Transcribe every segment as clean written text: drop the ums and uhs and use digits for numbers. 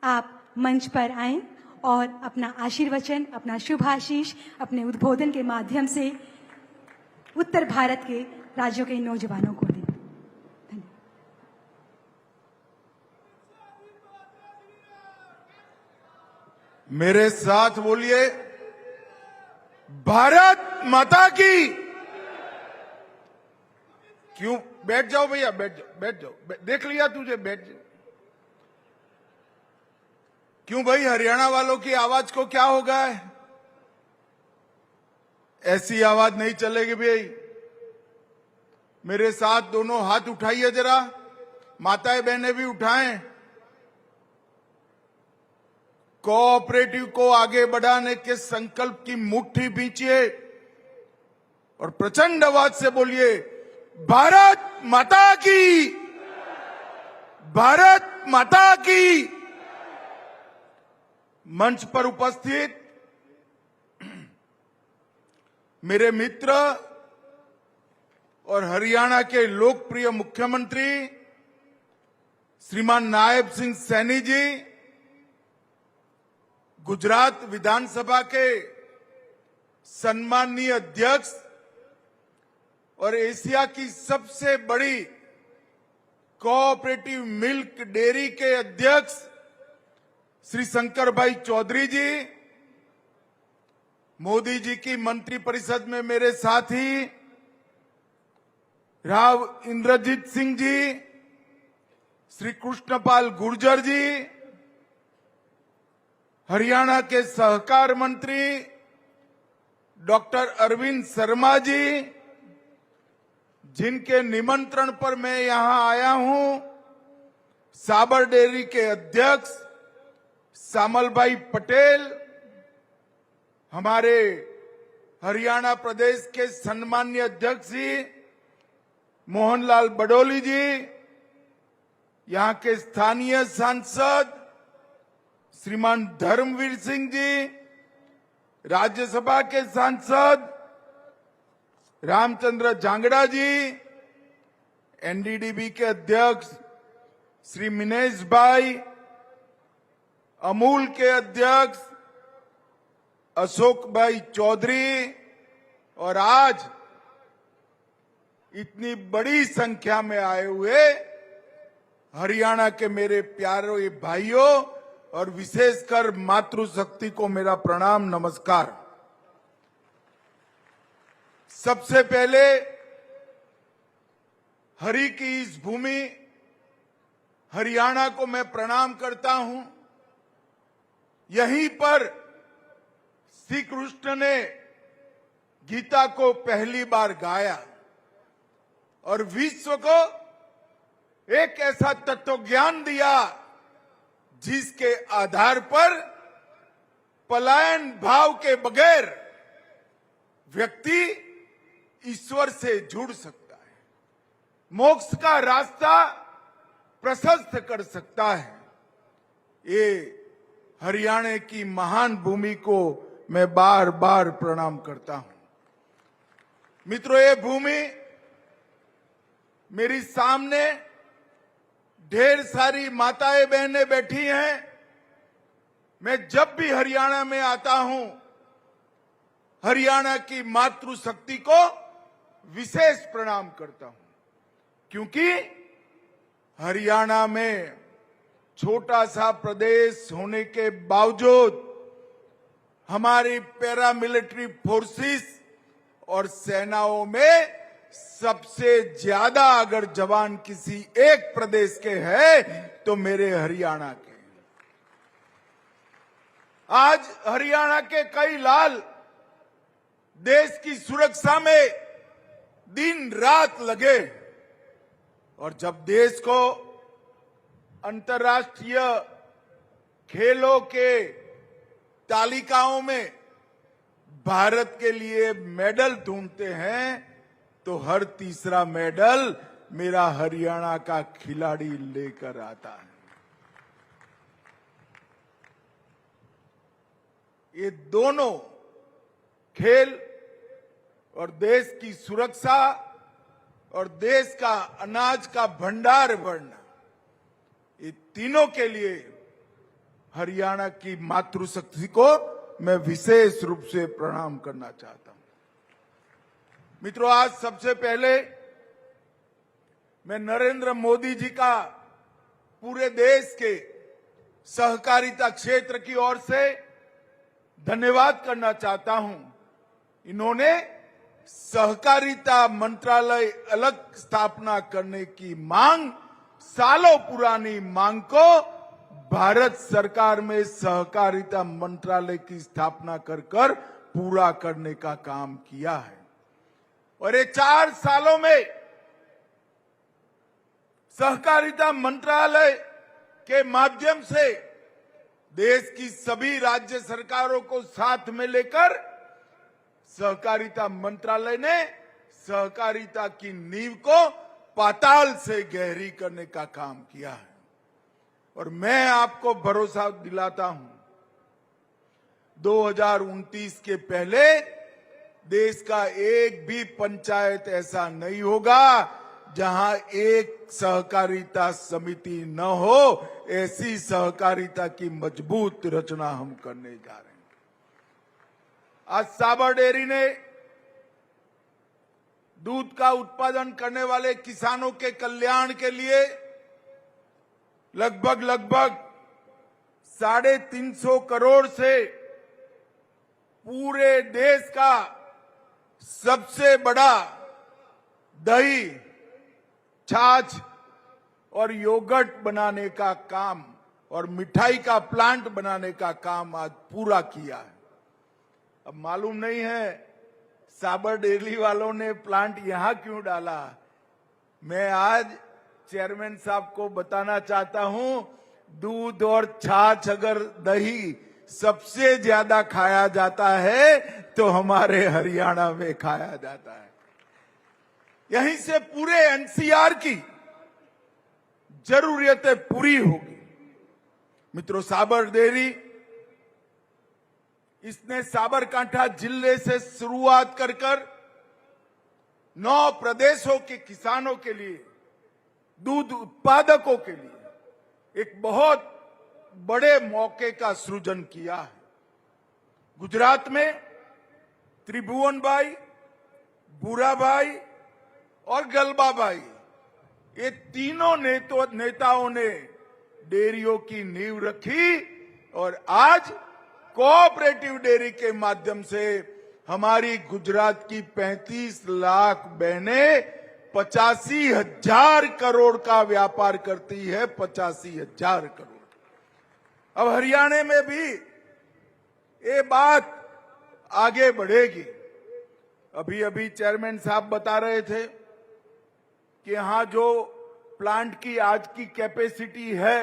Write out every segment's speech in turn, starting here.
आप मंच पर आएं और अपना आशीर्वचन, अपना शुभ आशीष अपने उद्बोधन के माध्यम से उत्तर भारत के राज्यों के नौजवानों को दें। मेरे साथ बोलिए, भारत माता की। क्यों? बैठ जाओ भैया, बैठ जाओ, बैठ जाओ, देख लिया तुझे, बैठ जाओ। क्यों भाई, हरियाणा वालों की आवाज को क्या हो गया है? ऐसी आवाज नहीं चलेगी भाई। मेरे साथ दोनों हाथ उठाइए जरा, माताएं बहनें भी उठाएं। कोऑपरेटिव को आगे बढ़ाने के संकल्प की मुट्ठी भींचिए और प्रचंड आवाज से बोलिए, भारत माता की, भारत माता की। मंच पर उपस्थित मेरे मित्र और हरियाणा के लोकप्रिय मुख्यमंत्री श्रीमान नायब सिंह सैनी जी, गुजरात विधानसभा के सम्माननीय अध्यक्ष और एशिया की सबसे बड़ी कोऑपरेटिव मिल्क डेयरी के अध्यक्ष श्री शंकर भाई चौधरी जी, मोदी जी की मंत्रिपरिषद में मेरे साथी राव इंद्रजीत सिंह जी, श्री कृष्णपाल गुर्जर जी, हरियाणा के सहकार मंत्री डॉक्टर अरविंद शर्मा जी, जिनके निमंत्रण पर मैं यहां आया हूं, साबर डेयरी के अध्यक्ष सामल भाई पटेल, हमारे हरियाणा प्रदेश के सम्माननीय अध्यक्ष जी मोहनलाल बडोली जी, यहां के स्थानीय सांसद श्रीमान धर्मवीर सिंह जी, राज्यसभा के सांसद रामचंद्र जांगड़ा जी, एनडीडीबी के अध्यक्ष श्री मिनेश भाई, अमूल के अध्यक्ष अशोक भाई चौधरी, और आज इतनी बड़ी संख्या में आए हुए हरियाणा के मेरे प्यारे भाइयों और विशेषकर मातृशक्ति को मेरा प्रणाम, नमस्कार। सबसे पहले हरि की इस भूमि हरियाणा को मैं प्रणाम करता हूं। यहीं पर श्री कृष्ण ने गीता को पहली बार गाया और विश्व को एक ऐसा तत्व ज्ञान दिया जिसके आधार पर पलायन भाव के बगैर व्यक्ति ईश्वर से जुड़ सकता है, मोक्ष का रास्ता प्रशस्त कर सकता है। ये हरियाणा की महान भूमि को मैं बार बार प्रणाम करता हूं। मित्रों, ये भूमि मेरी सामने ढेर सारी माताएं बहनें बैठी हैं। मैं जब भी हरियाणा में आता हूं, हरियाणा की मातृशक्ति को विशेष प्रणाम करता हूं, क्योंकि हरियाणा में छोटा सा प्रदेश होने के बावजूद हमारी पैरामिलिट्री फोर्सेस और सेनाओं में सबसे ज्यादा अगर जवान किसी एक प्रदेश के हैं तो मेरे हरियाणा के। आज हरियाणा के कई लाल देश की सुरक्षा में दिन रात लगे, और जब देश को अंतर्राष्ट्रीय खेलों के तालिकाओं में भारत के लिए मेडल ढूंढते हैं तो हर तीसरा मेडल मेरा हरियाणा का खिलाड़ी लेकर आता है। ये दोनों खेल और देश की सुरक्षा और देश का अनाज का भंडार बढ़ना, ये तीनों के लिए हरियाणा की मातृशक्ति को मैं विशेष रूप से प्रणाम करना चाहता हूं। मित्रों, आज सबसे पहले मैं नरेंद्र मोदी जी का पूरे देश के सहकारिता क्षेत्र की ओर से धन्यवाद करना चाहता हूं। इन्होंने सहकारिता मंत्रालय अलग स्थापना करने की मांग, सालों पुरानी मांग को भारत सरकार में सहकारिता मंत्रालय की स्थापना कर पूरा करने का काम किया है। और ये 4 सालों में सहकारिता मंत्रालय के माध्यम से देश की सभी राज्य सरकारों को साथ में लेकर सहकारिता मंत्रालय ने सहकारिता की नींव को पाताल से गहरी करने का काम किया है। और मैं आपको भरोसा दिलाता हूं, 2029 के पहले देश का एक भी पंचायत ऐसा नहीं होगा जहां एक सहकारिता समिति न हो। ऐसी सहकारिता की मजबूत रचना हम करने जा रहे हैं। आज साबर डेयरी ने दूध का उत्पादन करने वाले किसानों के कल्याण के लिए लगभग 350 करोड़ से पूरे देश का सबसे बड़ा दही, छाछ और योगर्ट बनाने का काम और मिठाई का प्लांट बनाने का काम आज पूरा किया है। अब मालूम नहीं है साबर डेयरी वालों ने प्लांट यहां क्यों डाला। मैं आज चेयरमैन साहब को बताना चाहता हूं, दूध और छाछ अगर दही सबसे ज्यादा खाया जाता है तो हमारे हरियाणा में खाया जाता है। यहीं से पूरे एनसीआर की जरूरियतें पूरी होगी। मित्रों, साबर डेयरी इसने साबरकांठा जिले से शुरुआत कर 9 प्रदेशों के किसानों के लिए, दूध उत्पादकों के लिए एक बहुत बड़े मौके का सृजन किया है। गुजरात में त्रिभुवन भाई, बुरा भाई और गलबा भाई, ये तीनों नेताओं ने डेयरियों की नींव रखी और आज कोऑपरेटिव डेयरी के माध्यम से हमारी गुजरात की 35 लाख बहनें 85,000 करोड़ का व्यापार करती है। 85,000 करोड़। अब हरियाणा में भी ये बात आगे बढ़ेगी। अभी चेयरमैन साहब बता रहे थे कि यहां जो प्लांट की आज की कैपेसिटी है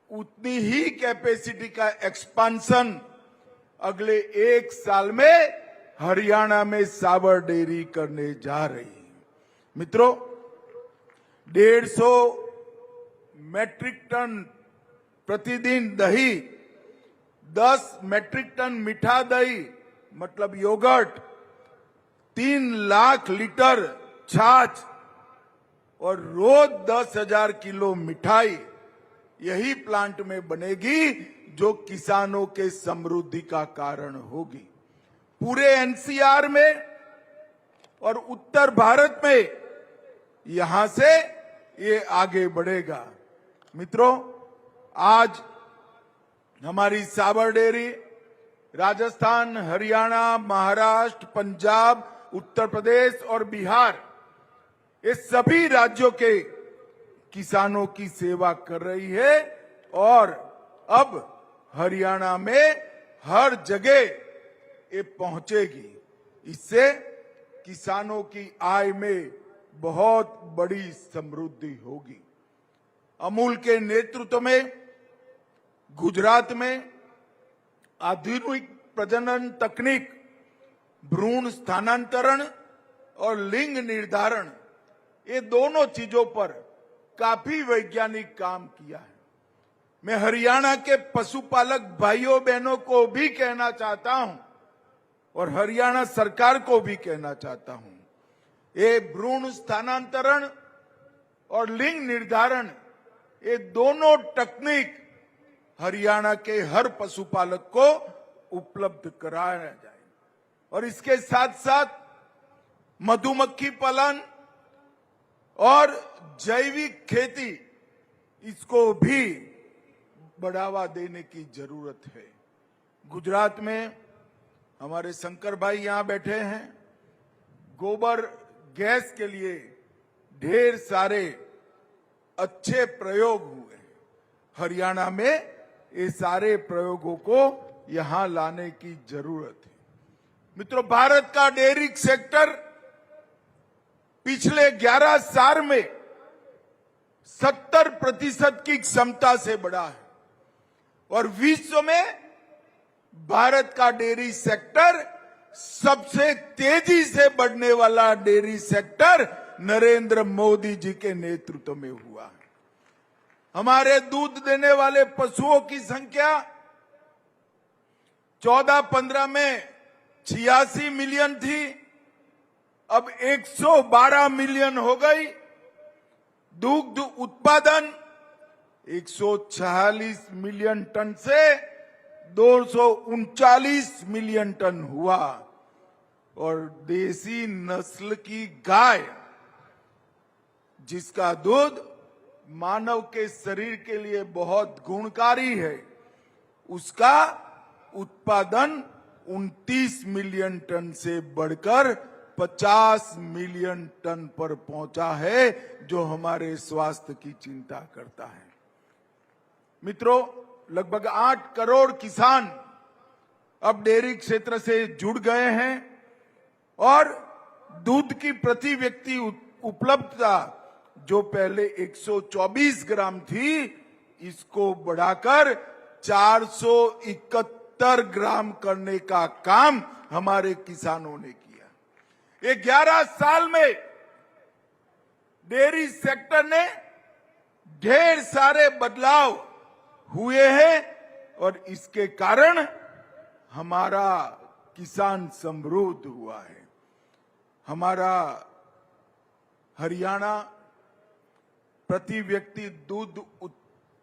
उतनी ही कैपेसिटी का एक्सपांशन अगले 1 साल में हरियाणा में साबर डेयरी करने जा रही है। मित्रों, 150 मैट्रिक टन प्रतिदिन दही, 10 मैट्रिक टन मीठा दही मतलब योगर्ट, 3 लाख लीटर छाछ और रोज 10,000 किलो मिठाई यही प्लांट में बनेगी जो किसानों के समृद्धि का कारण होगी। पूरे एनसीआर में और उत्तर भारत में यहां से ये आगे बढ़ेगा। मित्रों, आज हमारी साबर डेयरी राजस्थान, हरियाणा, महाराष्ट्र, पंजाब, उत्तर प्रदेश और बिहार, ये सभी राज्यों के किसानों की सेवा कर रही है और अब हरियाणा में हर जगह ये पहुंचेगी। इससे किसानों की आय में बहुत बड़ी समृद्धि होगी। अमूल के नेतृत्व में गुजरात में आधुनिक प्रजनन तकनीक, भ्रूण स्थानांतरण और लिंग निर्धारण, ये दोनों चीजों पर काफी वैज्ञानिक काम किया है। मैं हरियाणा के पशुपालक भाइयों बहनों को भी कहना चाहता हूं और हरियाणा सरकार को भी कहना चाहता हूं, ये भ्रूण स्थानांतरण और लिंग निर्धारण, ये दोनों तकनीक हरियाणा के हर पशुपालक को उपलब्ध कराया जाए। और इसके साथ साथ मधुमक्खी पालन और जैविक खेती, इसको भी बढ़ावा देने की जरूरत है। गुजरात में हमारे शंकर भाई यहां बैठे हैं, गोबर गैस के लिए ढेर सारे अच्छे प्रयोग हुए। हरियाणा में ये सारे प्रयोगों को यहां लाने की जरूरत है। मित्रों, भारत का डेयरी सेक्टर पिछले 11 साल में 70% की क्षमता से बढ़ा है और विश्व में भारत का डेयरी सेक्टर सबसे तेजी से बढ़ने वाला डेयरी सेक्टर नरेंद्र मोदी जी के नेतृत्व में हुआ है। हमारे दूध देने वाले पशुओं की संख्या 14-15 में 86 मिलियन थी, अब 112 मिलियन हो गई। दुग्ध उत्पादन 146 मिलियन टन से 239 मिलियन टन हुआ और देसी नस्ल की गाय, जिसका दूध मानव के शरीर के लिए बहुत गुणकारी है, उसका उत्पादन 29 मिलियन टन से बढ़कर 50 मिलियन टन पर पहुंचा है, जो हमारे स्वास्थ्य की चिंता करता है। मित्रों, लगभग 8 करोड़ किसान अब डेयरी क्षेत्र से जुड़ गए हैं और दूध की प्रति व्यक्ति उपलब्धता जो पहले 124 ग्राम थी, इसको बढ़ाकर 471 ग्राम करने का काम हमारे किसानों ने किया। ये 11 साल में डेयरी सेक्टर ने ढेर सारे बदलाव हुए हैं और इसके कारण हमारा किसान समृद्ध हुआ है। हमारा हरियाणा प्रति व्यक्ति दूध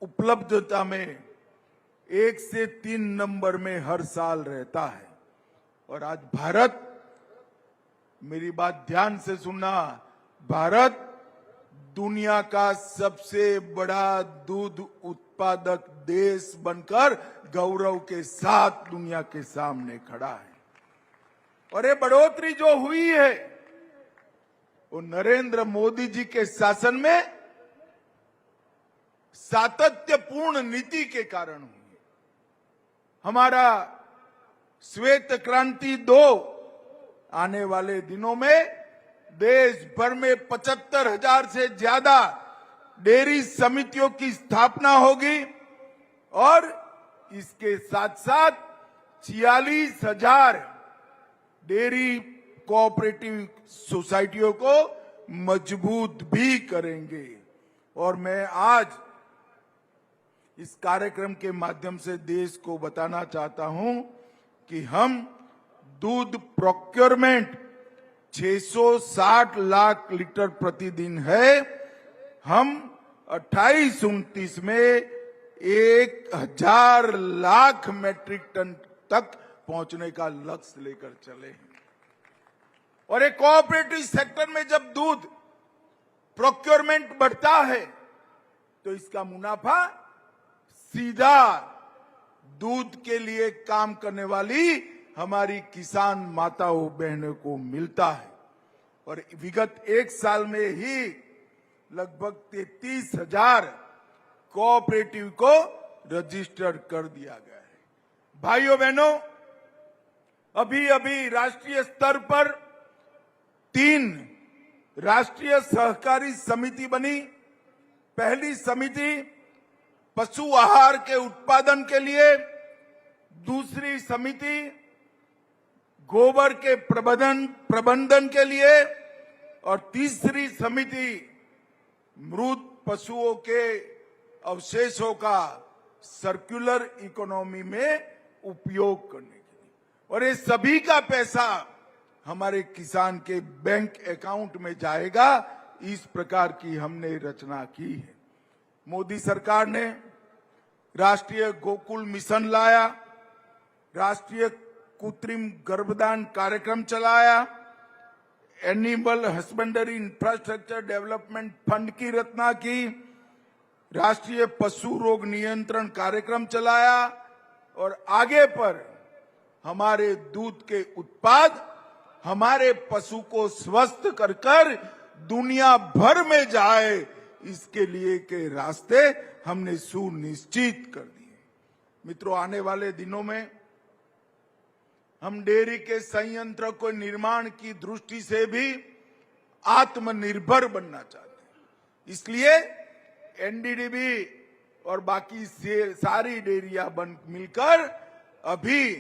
उपलब्धता में 1 से 3 नंबर में हर साल रहता है और आज भारत, मेरी बात ध्यान से सुनना, भारत दुनिया का सबसे बड़ा दूध उत्पादक देश बनकर गौरव के साथ दुनिया के सामने खड़ा है। और ये बढ़ोतरी जो हुई है वो नरेंद्र मोदी जी के शासन में सातत्यपूर्ण नीति के कारण हुई है। हमारा श्वेत क्रांति 2 आने वाले दिनों में देश भर में 75,000 से ज्यादा डेयरी समितियों की स्थापना होगी और इसके साथ साथ 46,000 डेयरी कोऑपरेटिव सोसाइटियों को मजबूत भी करेंगे। और मैं आज इस कार्यक्रम के माध्यम से देश को बताना चाहता हूं कि हम दूध प्रोक्योरमेंट 660 लाख लीटर प्रतिदिन है, हम 28-29 में 1,000 लाख मैट्रिक टन तक पहुंचने का लक्ष्य लेकर चले हैं। और एक कोऑपरेटिव सेक्टर में जब दूध प्रोक्योरमेंट बढ़ता है तो इसका मुनाफा सीधा दूध के लिए काम करने वाली हमारी किसान माताओं बहनों को मिलता है। और विगत 1 साल में ही लगभग 33,000 कोऑपरेटिव को रजिस्टर कर दिया गया है। भाइयों बहनों, अभी अभी राष्ट्रीय स्तर पर 3 राष्ट्रीय सहकारी समिति बनी। पहली समिति पशु आहार के उत्पादन के लिए, दूसरी समिति गोबर के प्रबंधन के लिए और तीसरी समिति मृत पशुओं के अवशेषों का सर्कुलर इकोनॉमी में उपयोग करने के लिए। और ये सभी का पैसा हमारे किसान के बैंक अकाउंट में जाएगा। इस प्रकार की हमने रचना की है। मोदी सरकार ने राष्ट्रीय गोकुल मिशन लाया, राष्ट्रीय कृत्रिम गर्भधान कार्यक्रम चलाया, animal husbandry infrastructure development fund की रचना की, राष्ट्रीय पशु रोग नियंत्रण कार्यक्रम चलाया और आगे पर हमारे दूध के उत्पाद हमारे पशु को स्वस्थ कर कर दुनिया भर में जाए, इसके लिए के रास्ते हमने सुनिश्चित कर दिए। मित्रों, आने वाले दिनों में हम डेयरी के संयंत्र को निर्माण की दृष्टि से भी आत्मनिर्भर बनना चाहते हैं। इसलिए एनडीडीबी और बाकी सारी डेयरियां बन मिलकर अभी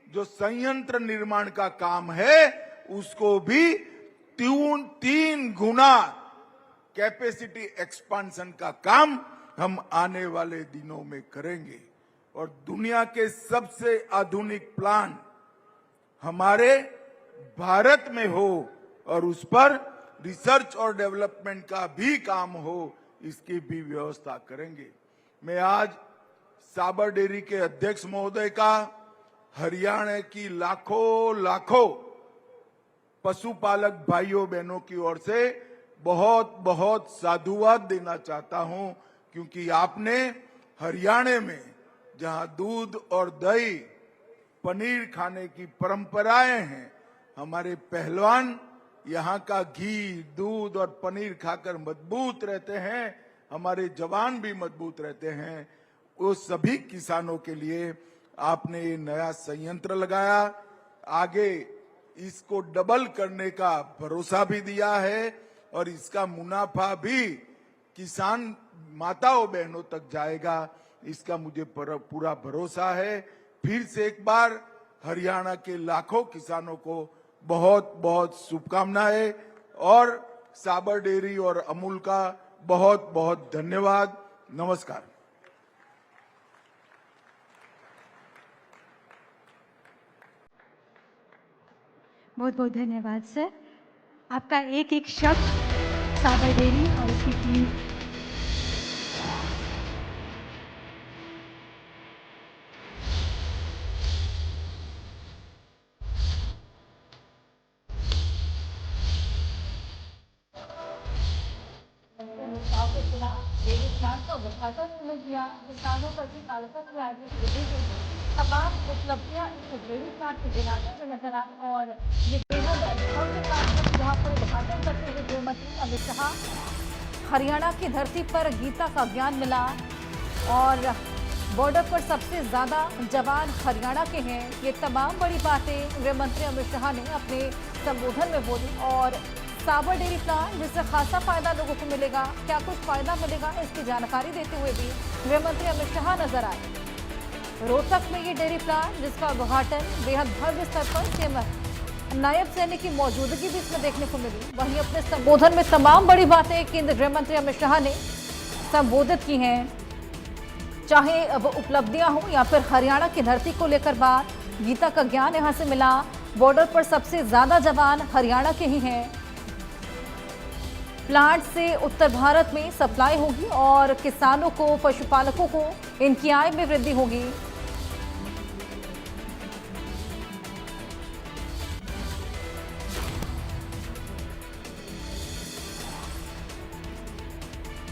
जो संयंत्र निर्माण का काम है उसको भी 3 गुना कैपेसिटी एक्सपांशन का काम हम आने वाले दिनों में करेंगे और दुनिया के सबसे आधुनिक प्लांट हमारे भारत में हो और उस पर रिसर्च और डेवलपमेंट का भी काम हो, इसकी भी व्यवस्था करेंगे। मैं आज साबर डेयरी के अध्यक्ष महोदय का हरियाणा की लाखों पशुपालक भाइयों बहनों की ओर से बहुत बहुत साधुवाद देना चाहता हूं, क्योंकि आपने हरियाणा में जहां दूध और दही पनीर खाने की परंपराएं हैं, हमारे पहलवान यहाँ का घी, दूध और पनीर खाकर मजबूत रहते हैं, हमारे जवान भी मजबूत रहते हैं। वो सभी किसानों के लिए आपने ये नया संयंत्र लगाया, आगे इसको डबल करने का भरोसा भी दिया है और इसका मुनाफा भी किसान माताओं बहनों तक जाएगा, इसका मुझे पूरा भरोसा है। फिर से एक बार हरियाणा के लाखों किसानों को बहुत बहुत शुभकामनाएं और साबर डेयरी और अमूल का बहुत बहुत धन्यवाद। नमस्कार। बहुत बहुत धन्यवाद सर। आपका एक एक शब्द साबर डेयरी और उसकी टीम किसानों पर भी तमाम उपलब्धियां इस डेयरी प्लांट के दिलाने में नजर आई और ये बेहद भव्य कार्यक्रम जहाँ पर उद्घाटन करते हुए गृह मंत्री अमित शाह, हरियाणा की धरती पर गीता का ज्ञान मिला और बॉर्डर पर सबसे ज्यादा जवान हरियाणा के हैं। ये तमाम बड़ी बातें गृह मंत्री अमित शाह ने अपने संबोधन में बोली और साबर डेयरी प्लांट जिससे खासा फायदा लोगों को मिलेगा, क्या कुछ फायदा मिलेगा, इसकी जानकारी देते हुए भी गृह मंत्री अमित शाह नजर आए। रोहतक में ये डेयरी प्लांट जिसका उद्घाटन बेहद भव्य स्तर पर सीएम नायब सैनिक की मौजूदगी भी इसमें देखने को मिली। वहीं अपने संबोधन में तमाम बड़ी बातें केंद्रीय गृह मंत्री अमित शाह ने संबोधित की हैं, चाहे अब उपलब्धियां हो या फिर हरियाणा की धरती को लेकर बात। गीता का ज्ञान यहां से मिला, बॉर्डर पर सबसे ज्यादा जवान हरियाणा के ही हैं। प्लांट से उत्तर भारत में सप्लाई होगी और किसानों को, पशुपालकों को इनकी आय में वृद्धि होगी।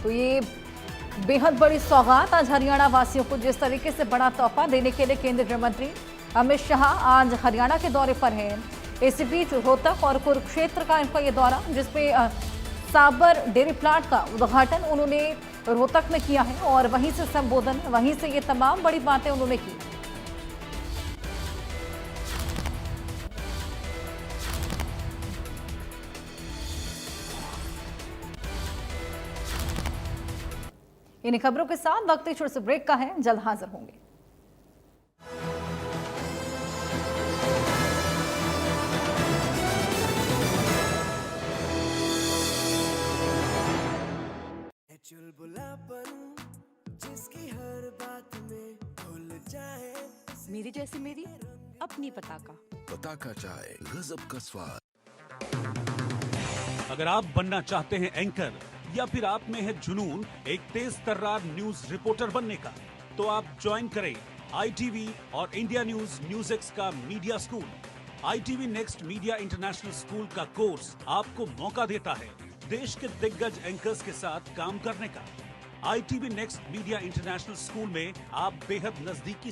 तो ये बेहद बड़ी सौगात आज हरियाणा वासियों को, जिस तरीके से बड़ा तोहफा देने के लिए केंद्रीय गृह मंत्री अमित शाह आज हरियाणा के दौरे पर हैं। इसी बीच रोहतक और कुरुक्षेत्र का इनका ये दौरा, जिसमें साबर डेयरी प्लांट का उद्घाटन उन्होंने रोहतक में किया है और वहीं से संबोधन, वहीं से ये तमाम बड़ी बातें उन्होंने की। इन्हीं खबरों के साथ वक्त एक छोटे से ब्रेक का है, जल्द हाजिर होंगे। जिसकी हर बात में भूल जाए, मेरी जैसी मेरी अपनी पताका चाय, गजब का स्वाद। अगर आप बनना चाहते हैं एंकर या फिर आप में है जुनून एक तेज तर्रार न्यूज रिपोर्टर बनने का, तो आप ज्वाइन करें ITV और इंडिया न्यूज एक्स का media school. ITV next media international school का कोर्स आपको मौका देता है देश के दिग्गज एंकर्स के साथ काम करने का। ITV next media international school में आप बेहद नजदीकी